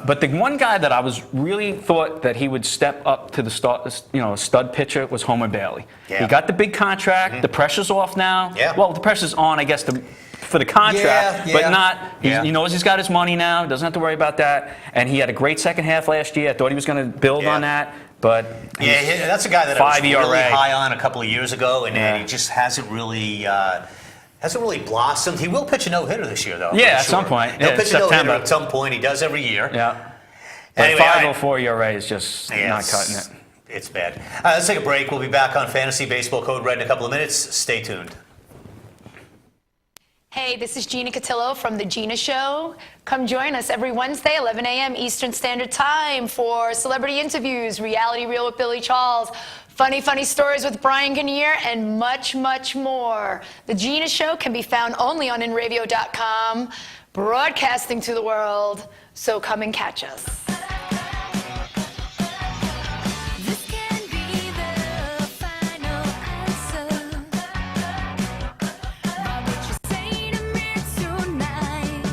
But the one guy that I was really thought that he would step up to the stud pitcher was Homer Bailey. Yeah. He got the big contract. The pressure's off now. Yeah. Well, the pressure's on, I guess, for the contract, but not. He knows he's got his money now. Doesn't have to worry about that. And he had a great second half last year. I thought he was going to build on that. But that's a guy that I was 5 ERA. really high on a couple of years ago, and he just hasn't really blossomed. He will pitch a no-hitter this year, though. I'm Yeah, pretty at some sure. point. He'll Yeah, pitch a no-hitter September. at some point. He does every year. Yeah. But Anyway, all right. 504 ERA is just not cutting it. It's bad. Let's take a break. We'll be back on Fantasy Baseball Code Red in a couple of minutes. Stay tuned. Hey, this is Gina Cotillo from The Gina Show. Come join us every Wednesday, 11 a.m. Eastern Standard Time for celebrity interviews, Reality Reel with Billy Charles, funny stories with Brian Kinnear, and much, much more. The Gina Show can be found only on InRadio.com, broadcasting to the world. So come and catch us. This can be the final answer. By what you say to me tonight,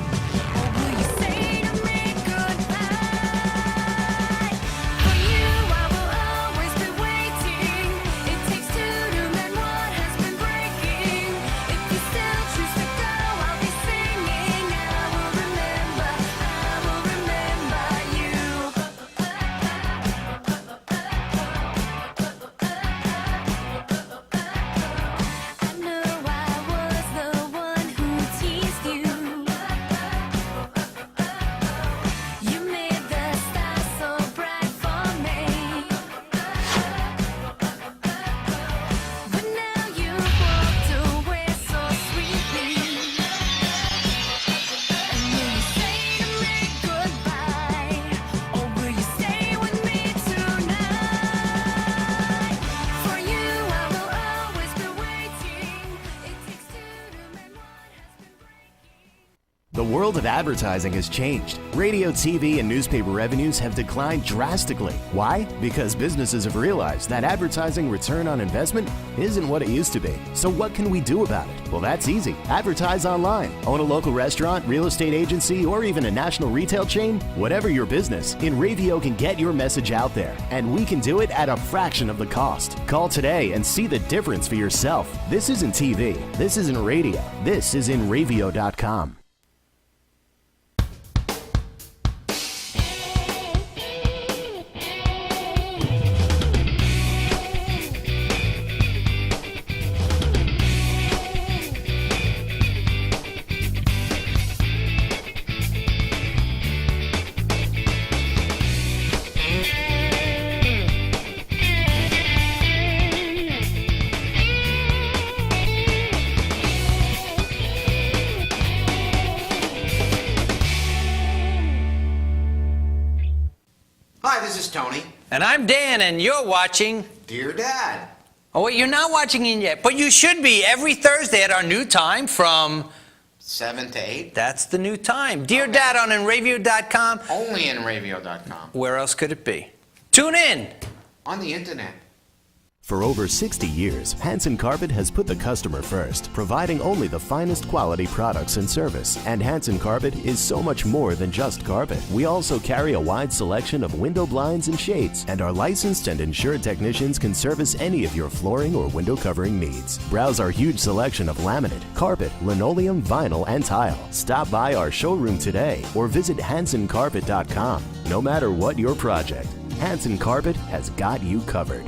or will you say to me goodbye? For you, I will always be waiting. It takes two to mend what has been breaking. If you still choose to go, I'll be singing. I will remember you. world of advertising has changed. Radio, TV, and newspaper revenues have declined drastically. Why? Because businesses have realized that advertising return on investment isn't what it used to be. So what can we do about it? Well, that's easy. Advertise online. Own a local restaurant, real estate agency, or even a national retail chain? Whatever your business, InRavio can get your message out there, and we can do it at a fraction of the cost. Call today and see the difference for yourself. This isn't TV. This isn't radio. This is InRavio.com. Hi, this is Tony. And I'm Dan, and you're watching. Dear Dad. Oh, wait, you're not watching it yet, but you should be every Thursday at our new time from. 7 to 8. That's the new time. Dear Okay. Dad on InRavio.com. Only in radio.com. Where else could it be? Tune in. On the internet. For over 60 years, Hanson Carpet has put the customer first, providing only the finest quality products and service. And Hanson Carpet is so much more than just carpet. We also carry a wide selection of window blinds and shades, and our licensed and insured technicians can service any of your flooring or window covering needs. Browse our huge selection of laminate, carpet, linoleum, vinyl, and tile. Stop by our showroom today or visit HansonCarpet.com. No matter what your project, Hanson Carpet has got you covered.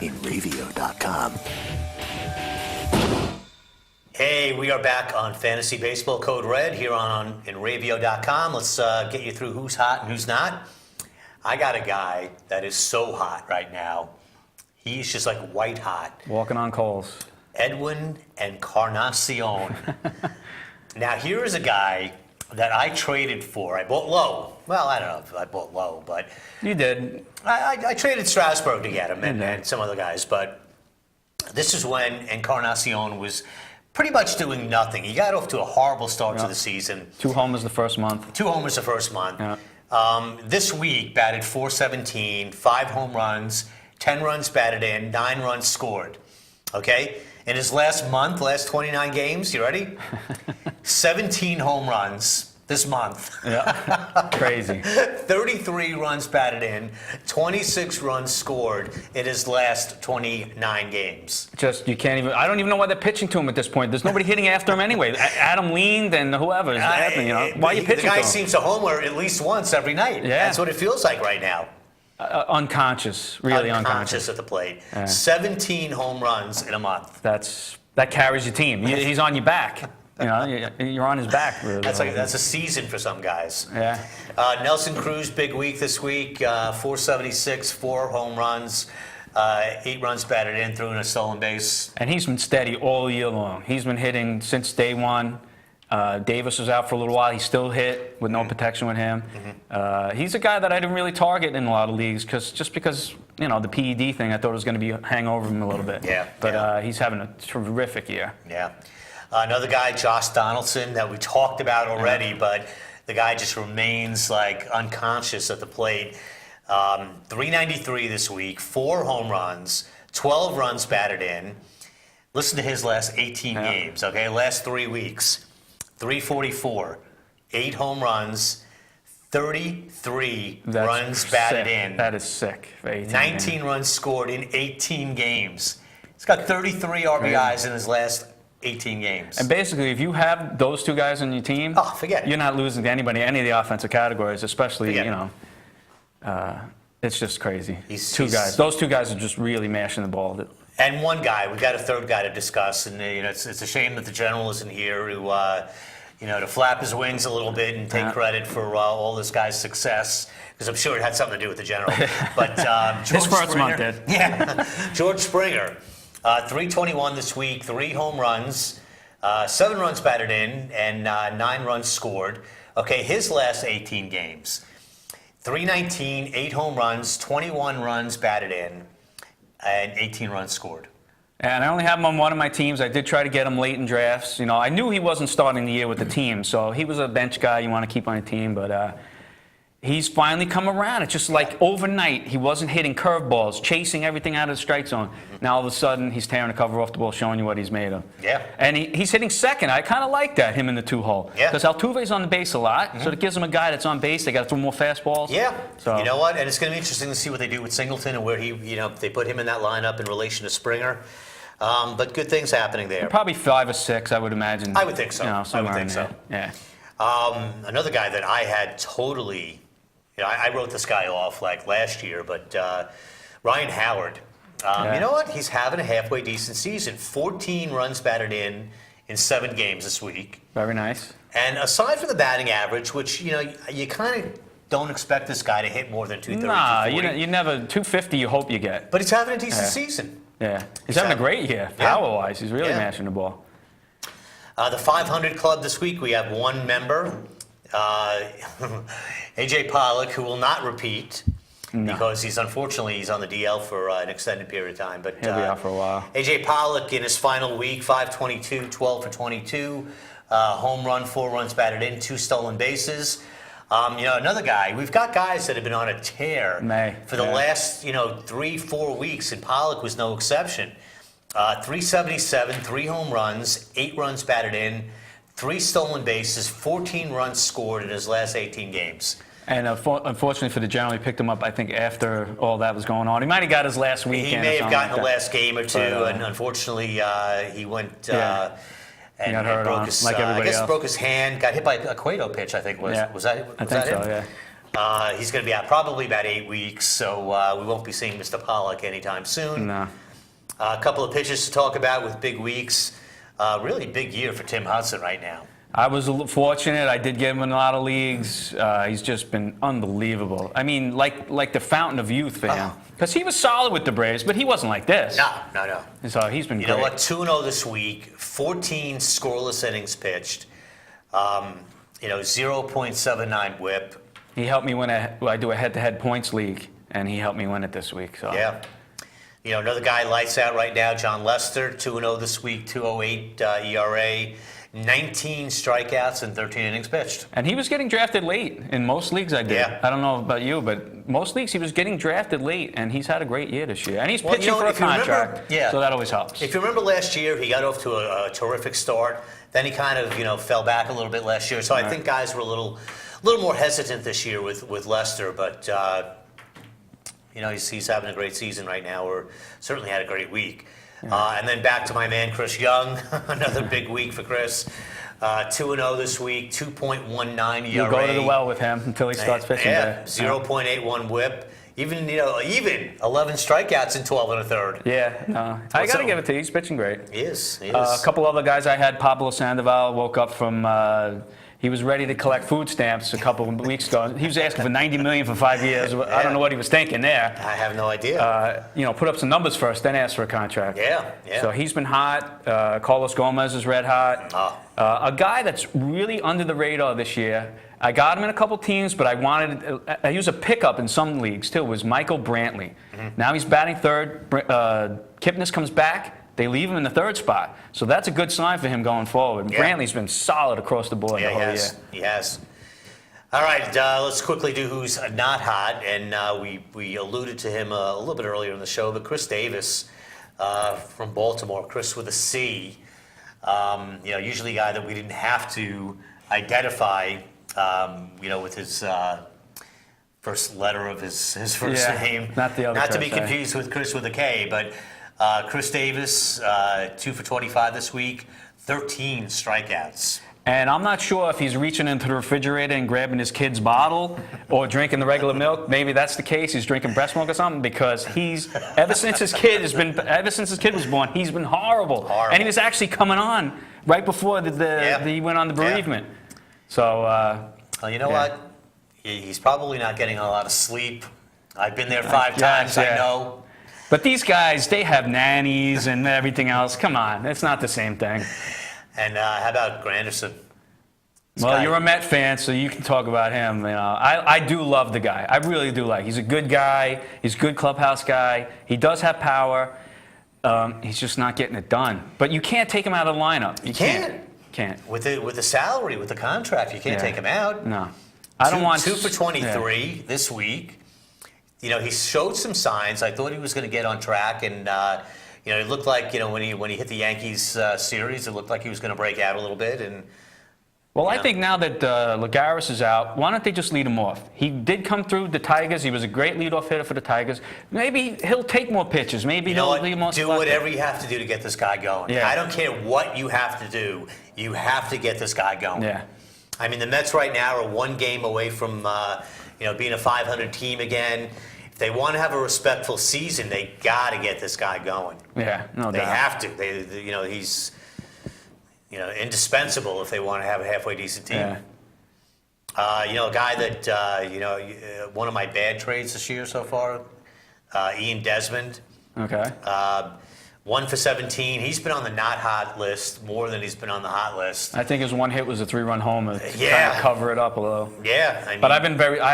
InRavio.com. Hey, we are back on Fantasy Baseball Code Red here on InRavio.com. Let's get you through who's hot and who's not. I got a guy that is so hot right now. He's just like white hot. Walking on coals. Edwin Encarnacion. Now, here is a guy that I traded for. I bought low. Well, I don't know if I bought low, but You did. I traded Strasburg to get him and, Mhm. and some other guys. But this is when Encarnacion was pretty much doing nothing. He got off to a horrible start to Yeah. the season. 2 homers the first month. 2 homers the first month. Yeah. This week, batted .417, 5 home runs, 10 runs batted in, 9 runs scored. Okay? In his last 29 games, you ready? 17 home runs this month. Yeah. Crazy. 33 runs batted in, 26 runs scored in his last 29 games. Just, you can't even, I don't even know why they're pitching to him at this point. There's nobody hitting after him anyway. Adam leaned and whoever is happening, you know. Why are you pitching The guy to him? seems to homer at least once every night. Yeah. That's what it feels like right now. Unconscious, really unconscious. At the plate. Yeah. 17 home runs in a month. That carries your team. He's on your back. You know, you're on his back. Really. That's a season for some guys. Yeah. Nelson Cruz, big week this week. 476, 4 home runs. 8 runs batted in, threw in a stolen base. And he's been steady all year long. He's been hitting since day one. Davis was out for a little while. He still hit with no protection with him. He's a guy that I didn't really target in a lot of leagues because you know the PED thing. I thought it was going to hang over him a little bit. Yeah, But yeah. He's having a terrific year. Yeah. Another guy, Josh Donaldson, that we talked about already, but the guy just remains like unconscious at the plate. 393 this week, 4 home runs, 12 runs batted in. Listen to his last 18 games, okay? Last 3 weeks. 344, 8 home runs, 33 That's runs batted sick. in. That is sick. For 18 19 games. runs scored in 18 games. He's got 33 RBIs in his last 18 games. And basically, if you have those 2 guys on your team, Oh, forget it. you're not losing to anybody, any of the offensive categories, especially, Forget you it. know. It's just crazy. He's- 2 guys. Those 2 guys are just really mashing the ball. And one guy, we got a third guy to discuss, and you know, it's a shame that the general isn't here to flap his wings a little bit and take credit for all this guy's success, because I'm sure it had something to do with the general. But George His first Springer, month did. Yeah, George Springer, 321 this week, 3 home runs, 7 runs batted in, and 9 runs scored. Okay, his last 18 games, 319, 8 home runs, 21 runs batted in, and 18 runs scored. And I only have him on one of my teams. I did try to get him late in drafts. You know, I knew he wasn't starting the year with the team, so he was a bench guy you want to keep on your team. But he's finally come around. It's just like overnight, he wasn't hitting curveballs, chasing everything out of the strike zone. Now all of a sudden, he's tearing the cover off the ball, showing you what he's made of. Yeah. And he's hitting second. I kind of like that, him in the 2-hole. Yeah. Because Altuve's on the base a lot, so it gives him a guy that's on base. They got to throw more fastballs. Yeah. So You know what? And it's going to be interesting to see what they do with Singleton and where if they put him in that lineup in relation to Springer. But good things happening there. probably 5 or 6, I would imagine. I would think so. You know, I would somewhere think in so. there. Yeah. Another guy that I had totally, I wrote this guy off like last year, but Ryan Howard. Yeah. You know what? He's having a halfway decent season. 14 runs batted in 7 games this week. Very nice. And aside from the batting average, which, you kind of don't expect this guy to hit more than 230, Nah, 240. you never 250. You hope you get. But he's having a decent Yeah. season. Yeah, he's having a great year. Yeah. Power-wise, he's really Yeah. mashing the ball. The 500 Club this week, we have one member, AJ Pollock, who will not repeat because he's on the DL for an extended period of time. But He'll be out for a while. AJ Pollock in his final week, 522, 12 for 22, home run, 4 runs batted in, 2 stolen bases. Another guy, we've got guys that have been on a tear for the last, 3-4 weeks, and Pollock was no exception. 377, 3 home runs, 8 runs batted in, 3 stolen bases, 14 runs scored in his last 18 games. And unfortunately for the General, he picked him up, I think, after all that was going on. He might have got his last weekend. He may have gotten the last game or two, But, and unfortunately, he went He got hurt broke on, his, like everybody I guess else. broke his hand, got hit by a Cueto pitch, I think. Was that I was think that so, him? yeah. He's going to be out probably about 8 weeks, so we won't be seeing Mr. Pollock anytime soon. No. A couple of pitchers to talk about with big weeks. Really big year for Tim Hudson right now. I was fortunate. I did get him in a lot of leagues. He's just been unbelievable. I mean, like the fountain of youth for him. Because he was solid with the Braves, but he wasn't like this. No. And so he's been You great. know what? 2-0 this week, 14 scoreless innings pitched, 0.79 whip. He helped me win I do a head-to-head points league, and he helped me win it this week. So. Yeah. Another guy lights out right now, John Lester, 2-0 this week, 2.08 ERA, 19 strikeouts and 13 innings pitched. And he was getting drafted late in most leagues I did. Yeah. I don't know about you, but most leagues he was getting drafted late, and he's had a great year this year. And he's Well, pitching for a if you remember- contract, yeah. so that always helps. If you remember last year, he got off to a terrific start. Then he kind of, fell back a little bit last year. So I think guys were a little more hesitant this year with Lester, but he's having a great season right now, or certainly had a great week. And then back to my man Chris Young, another big week for Chris. 2-0 this week, 2.19 ERA. You go to the well with him until he starts pitching. Yeah, 0.81 whip. Even 11 strikeouts in 12 and a third. Yeah, no. I got to so- give it to you. He's pitching great. He is. A couple other guys I had, Pablo Sandoval woke up from, He was ready to collect food stamps a couple of weeks ago. He was asking for $90 million for 5 years. I don't know what he was thinking there. I have no idea. Put up some numbers first, then ask for a contract. Yeah. So he's been hot. Carlos Gomez is red hot. A guy that's really under the radar this year. I got him in a couple teams, but I used a pickup in some leagues too. Was Michael Brantley. Now he's batting third. Kipnis comes back. They leave him in the third spot. So that's a good sign for him going forward. Yeah. Brantley's been solid across the board the whole year. He has. All right, let's quickly do who's not hot. And we alluded to him a little bit earlier in the show, but Chris Davis from Baltimore, Chris with a C. Usually a guy that we didn't have to identify, with his first letter of his first name. Not the other Not to be Chris, confused with Chris with a K, but Chris Davis, 2 for 25 this week, 13 strikeouts. And I'm not sure if he's reaching into the refrigerator and grabbing his kid's bottle or drinking the regular milk. Maybe that's the case. He's drinking breast milk or something because ever since his kid was born, he's been horrible. And he was actually coming on right before he went on the bereavement. So, well, you know what? He's probably not getting a lot of sleep. I've been there 5 times. I know. But these guys, they have nannies and everything else. Come on, it's not the same thing. And how about Granderson? Well, you're a Met fan, so you can talk about him. I do love the guy. I really do like. He's a good guy. He's a good clubhouse guy. He does have power. He's just not getting it done. But you can't take him out of the lineup. You can't. With the salary, with the contract, you can't take him out. No. I don't want 2 for 23 this week. He showed some signs. I thought he was going to get on track, and it looked like when he hit the Yankees series, it looked like he was going to break out a little bit. And I think now that Lagares is out, why don't they just lead him off? He did come through the Tigers. He was a great leadoff hitter for the Tigers. Maybe he'll take more pitches. Maybe they'll leave him on. Do whatever you have to do to get this guy going. Yeah. I don't care what you have to do. You have to get this guy going. Yeah. I mean, the Mets right now are 1 game away from being a 500 team again. If they want to have a respectful season, they got to get this guy going. Yeah, no doubt. They have to. He's indispensable if they want to have a halfway decent team. Yeah. A guy that one of my bad trades this year so far, Ian Desmond. Okay. 1 for 17. He's been on the not hot list more than he's been on the hot list. I think his one hit was a 3-run homer to Yeah. kind of cover it up a little. Yeah. But I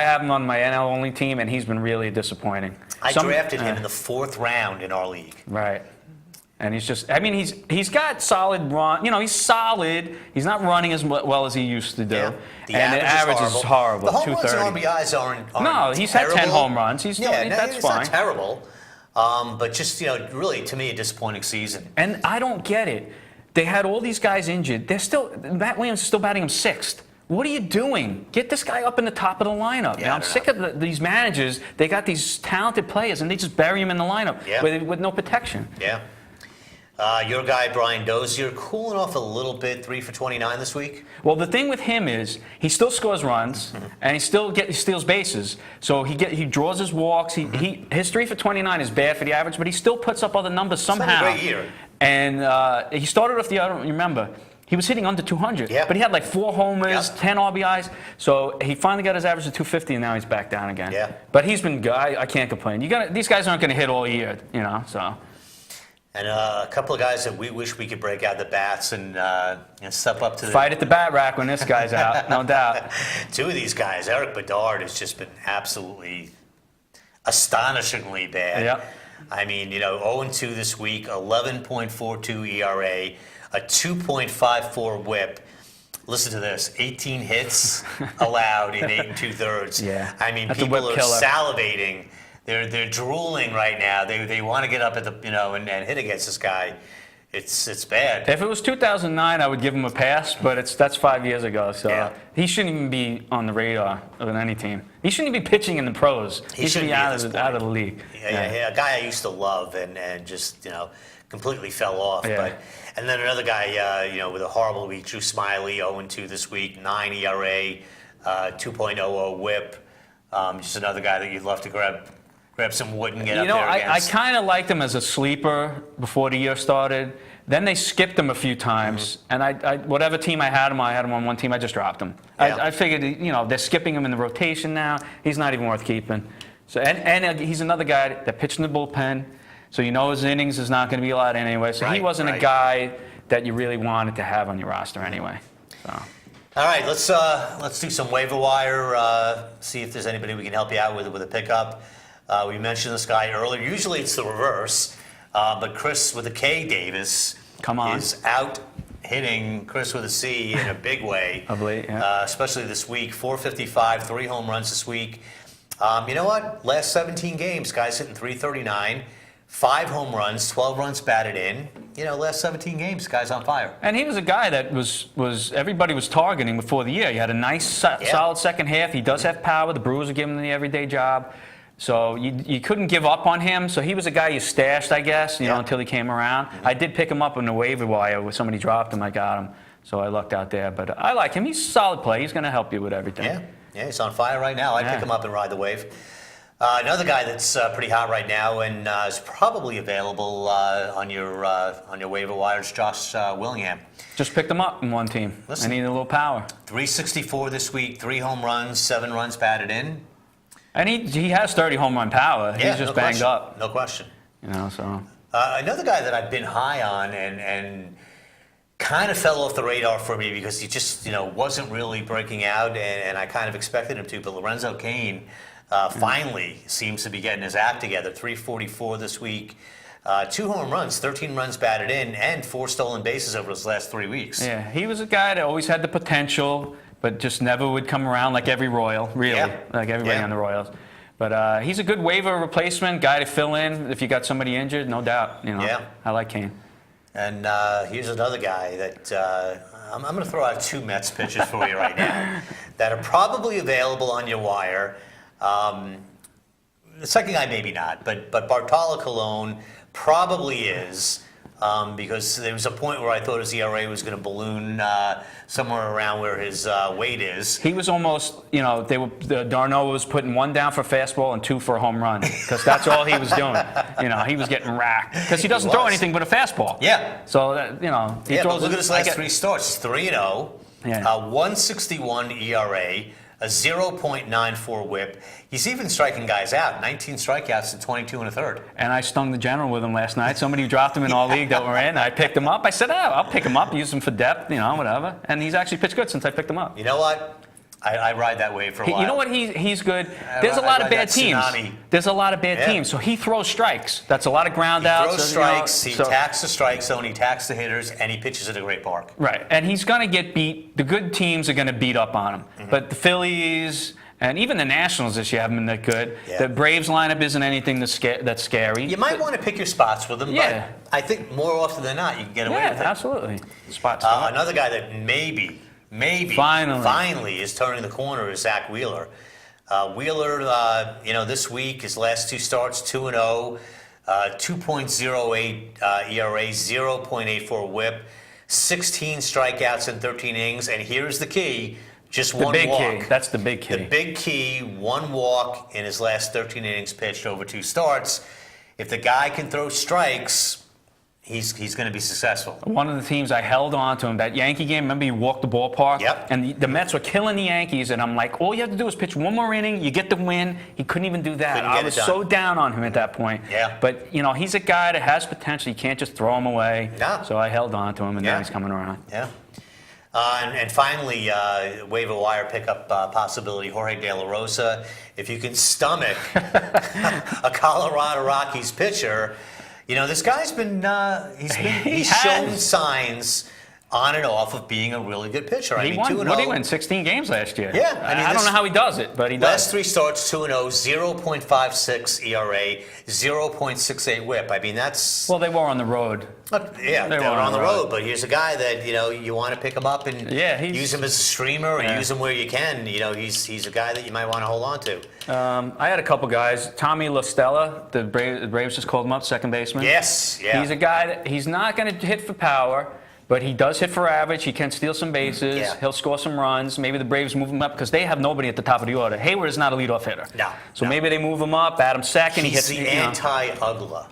have him on my NL only team, and he's been really disappointing. I drafted him in the 4th round in our league. Right. And he's got solid run. He's solid. He's not running as well as he used to do. Yeah. The average is horrible. The home runs and 230. RBIs aren't No, he's had 10 home runs. That's it's fine. not terrible. But just, really, to me, a disappointing season. And I don't get it. They had all these guys injured. Matt Williams is still batting him 6th. What are you doing? Get this guy up in the top of the lineup. Yeah, I'm sick of these managers. They got these talented players, and they just bury them in the lineup with no protection. Yeah. Your guy, Brian Dozier, cooling off a little bit, 3 for 29 this week. Well, the thing with him is he still scores runs, and he steals bases. So he draws his walks. His 3 for 29 is bad for the average, but he still puts up other numbers somehow. It's been a great year. And he started off I don't remember. He was hitting under 200, but he had like 4 homers, 10 RBIs. So he finally got his average to 250, and now he's back down again. Yeah. But he's been good. I can't complain. These guys aren't going to hit all year, so. And a couple of guys that we wish we could break out the bats and step up to the Fight at the bat rack when this guy's out, no doubt. 2 of these guys, Eric Bedard has just been absolutely astonishingly bad. Yep. I mean, 0-2 this week, 11.42 ERA, a 2.54 WHIP. Listen to this: 18 hits allowed in 8 2/3. Yeah. I mean, That's a people whip are killer. They're drooling right now. They want to get up at the and hit against this guy. It's bad. If it was 2009, I would give him a pass, but that's 5 years ago, so he shouldn't even be on the radar of any team. He shouldn't even be pitching in the pros. He should be out of the league. Yeah, a guy I used to love and just completely fell off. Yeah. And then another guy with a horrible week, Drew Smiley, 0-2 this week, 9 ERA, 2.00 WHIP. Just another guy that you'd love to grab grab some wood and get You up know, there I against. kind of liked him as a sleeper before the year started. Then they skipped him a few times, and I whatever team I had him on one team. I just dropped him. Yeah. I figured, you know, they're skipping him in the rotation now. He's not even worth keeping. So and he's another guy that pitched in the bullpen, so you know his innings is not going to be a lot anyway. So he Right, wasn't a right. guy that you really wanted to have on your roster anyway. So. All right, let's do some waiver wire. See if there's anybody we can help you out with a pickup. We mentioned this guy earlier. Usually it's the reverse, but Chris with a K Davis Come on. is out hitting Chris with a C in a big way. Of late, yeah. Especially this week. 455, 3 home runs this week. You know what? Last 17 games, guys hitting 339, 5 home runs, 12 runs batted in. You know, last 17 games, guys on fire. And he was a guy that was everybody was targeting before the year. He had a nice, solid second half. He does have power. The Brewers are giving him the everyday job. So you couldn't give up on him. So he was a guy you stashed, I guess, you know, until he came around. I did pick him up on the waiver wire. When somebody dropped him, I got him. So I lucked out there. But I like him. He's a solid play. He's going to help you with everything. Yeah, he's on fire right now. I'd Yeah. pick him up and ride the wave. Another guy that's pretty hot right now and is probably available on your waiver wire is Josh Willingham. Just picked him up in one team. Listen. I needed a little power. 364 this week, 3 home runs, 7 runs batted in. And he has 30 home run power. Yeah, He's just no banged question. up. No question. You know, so. Another guy that I've been high on and kind of fell off the radar for me because he just, you know, wasn't really breaking out, and I kind of expected him to. But Lorenzo Cain finally seems to be getting his act together. 344 this week, 2 home runs, 13 runs batted in, and 4 stolen bases over his last 3 weeks. Yeah, he was a guy that always had the potential, but just never would come around like every Royal, really, Yeah. like everybody Yeah. on the Royals. But he's a good waiver replacement, guy to fill in if you got somebody injured, no doubt. You know, Yeah. I like Kane. And here's another guy that I'm going to throw out 2 Mets pitchers for you right now that are probably available on your wire. The second guy, maybe not, but Bartolo Colon probably is because there was a point where I thought his ERA was going to balloon somewhere around where his weight is. He was almost, you know, Darno was putting 1 down for fastball and 2 for a home run because that's all he was doing. You know, he was getting racked because he doesn't throw was. anything but a fastball. Yeah. So, that, you know, he Yeah, throws but look it- at his I last get- 3 starts. He's 3-0, Yeah. 161 ERA, a 0.94 whip. He's even striking guys out. 19 strikeouts in 22 1/3. And I stung the general with him last night. Somebody dropped him in our league that we're in. I picked him up. I said, I'll pick him up, use him for depth, you know, whatever. And he's actually pitched good since I picked him up. You know what? I ride that wave for a while. You know what? He's good. I There's a lot ride of bad that teams. tsunami. There's a lot of bad Yeah. teams. So he throws strikes. That's a lot of ground He outs. throws you know, strikes, he so- attacks the strike zone, he attacks the hitters, and he pitches at a great park. Right. And he's going to get beat. The good teams are going to beat up on him. Mm-hmm. But the Phillies and even the Nationals this year haven't been that good. Yeah. The Braves lineup isn't anything that's scary. You might want to pick your spots with him, Yeah. but I think more often than not, you can get away Yeah, with it. absolutely. Spots. Another guy that maybe Finally. is turning the corner is Zach Wheeler. Wheeler, you know, this week, his last 2 starts, 2-0, 2.08 ERA, 0.84 whip, 16 strikeouts in 13 innings, and here's the key, just the 1 big walk. key. That's the big key. The big key, 1 walk in his last 13 innings pitched over 2 starts. If the guy can throw strikes, he's going to be successful. One of the teams I held on to him, that Yankee game, remember he walked the ballpark? Yep. And the Mets were killing the Yankees, and I'm like, all you have to do is pitch 1 more inning, you get the win. He couldn't even do that. Couldn't I get was it done. so down on him at that point. Yeah. But, you know, he's a guy that has potential. You can't just throw him away. No. So I held on to him, and Yeah. now he's coming around. Yeah. And finally, waiver wire pickup possibility, Jorge De La Rosa. If you can stomach a Colorado Rockies pitcher, you know, this guy's been, he's shown has. signs on and off of being a really good pitcher. I He mean, won, 2-0. what did he win? 16 games last year. Yeah, I mean, I don't this- know how he does it, but he Last does. 3 starts, 2-0, 0.56 ERA, 0.68 whip. I mean, that's... Well, they were on the road. Yeah, They they were were on the road, but here's a guy that, you know, you want to pick him up and Yeah, he's- use him as a streamer or Yeah. use him where you can. You know, he's a guy that you might want to hold on to. I had a couple guys. Tommy La Stella, the Braves just called him up, second baseman. Yes, yeah. He's a guy that he's not going to hit for power, But he does hit for average. He can steal some bases. Yeah. He'll score some runs. Maybe the Braves move him up because they have nobody at the top of the order. Hayward is not a leadoff hitter. No, So no. maybe they move him up. Adams second. He's he hits the anti-Ugla.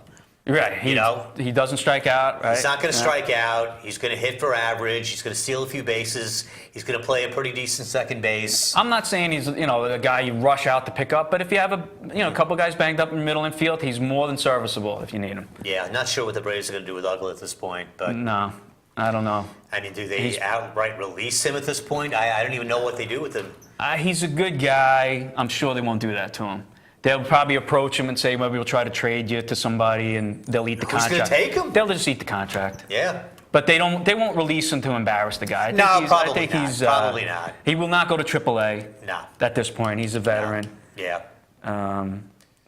Right. He, you know? he doesn't strike out. Right. He's not going to Yeah. strike out. He's going to hit for average. He's going to steal a few bases. He's going to play a pretty decent second base. I'm not saying he's a guy you rush out to pick up, but if you have a couple guys banged up in middle infield, he's more than serviceable if you need him. Yeah, not sure what the Braves are going to do with Ugla at this point, but No, I don't know. I mean, do they outright release him at this point? I don't even know what they do with him. He's a good guy. I'm sure they won't do that to him. They'll probably approach him and say, maybe we'll try to trade you to somebody, and they'll eat the Who's contract. gonna take him? They'll just eat the contract. Yeah. But they won't release him to embarrass the guy. Probably not. Probably not. He will not go to AAA. No. At this point, he's a veteran. Yeah.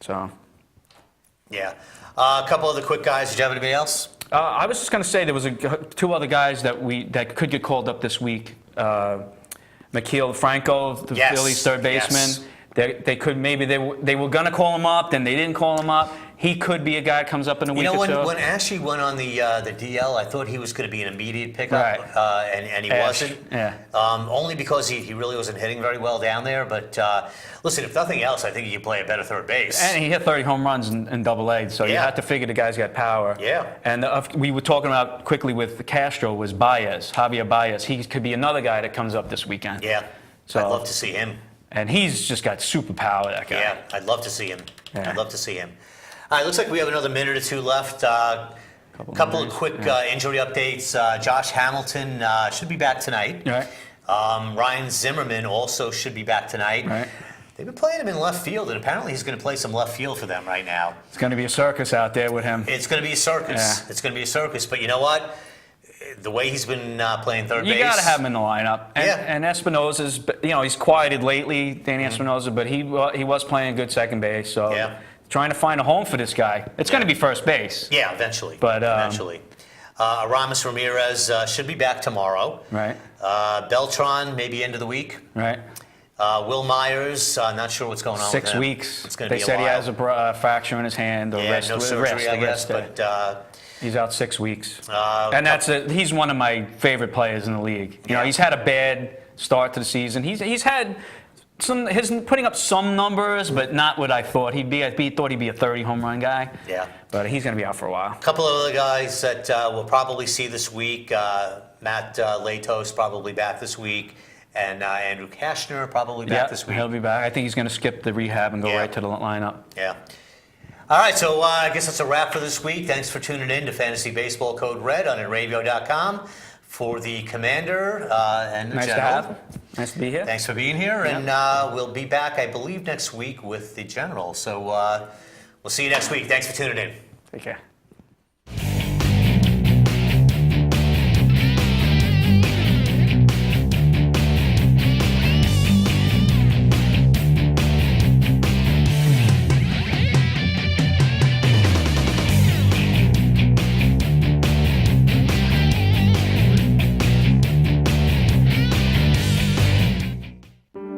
So. Yeah. A couple other quick guys. Did you have anybody else? I was just going to say there was two other guys that could get called up this week. Mikael Franco, the Yes, Phillies third baseman. yes. They could maybe they were going to call him up, then they didn't call him up. He could be a guy that comes up in a week or two. When Ashley went on the DL, I thought he was going to be an immediate pickup, Right. and he Ash, wasn't. yeah. Only because he really wasn't hitting very well down there. But listen, if nothing else, I think he can play a better third base. And he hit 30 home runs in Double-A, so you Yeah. have to figure the guy's got power. Yeah. And we were talking about quickly with Castro was Baez, Javier Baez. He could be another guy that comes up this weekend. Yeah. So- I'd love to see him. And he's just got super power, that guy. Yeah, I'd love to see him. Yeah. I'd love to see him. All right, looks like we have another minute or two left. Couple of quick injury updates. Josh Hamilton should be back tonight. Right. Ryan Zimmerman also should be back tonight. Right. They've been playing him in left field, and apparently he's going to play some left field for them right now. It's going to be a circus out there with him. It's going to be a circus. Yeah. It's going to be a circus. But you know what? The way he's been playing third base. You got to have him in the lineup. And, Yeah. and Espinosa's, he's quieted lately, Danny Espinosa, but he was playing good second base. So Yeah. trying to find a home for this guy. It's going to be first base. Yeah, eventually. But, eventually. Aramis Ramirez should be back tomorrow. Right. Beltran, maybe end of the week. Right. Will Myers, not sure what's going on 6 with him. weeks. It's going to They be a said while. he has a fracture in his hand or Yeah, wrist. no surgery, I guess, but He's out 6 weeks. And he's one of my favorite players in the league. Yeah. He's had a bad start to the season. He's had he's putting up some numbers, but not what I thought he'd be. I thought he'd be a 30 home run guy. Yeah. But he's going to be out for a while. A couple of other guys that we'll probably see this week. Matt Latos probably back this week. And Andrew Kashner probably back this week. He'll be back. I think he's going to skip the rehab and go Yeah. right to the lineup. Yeah. All right, so I guess that's a wrap for this week. Thanks for tuning in to Fantasy Baseball Code Red on Radio.com. For the Commander and the Nice to General. have. Nice to be here. Thanks for being here, Yeah. and we'll be back, I believe, next week with the General. So we'll see you next week. Thanks for tuning in. Take care.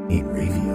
In review.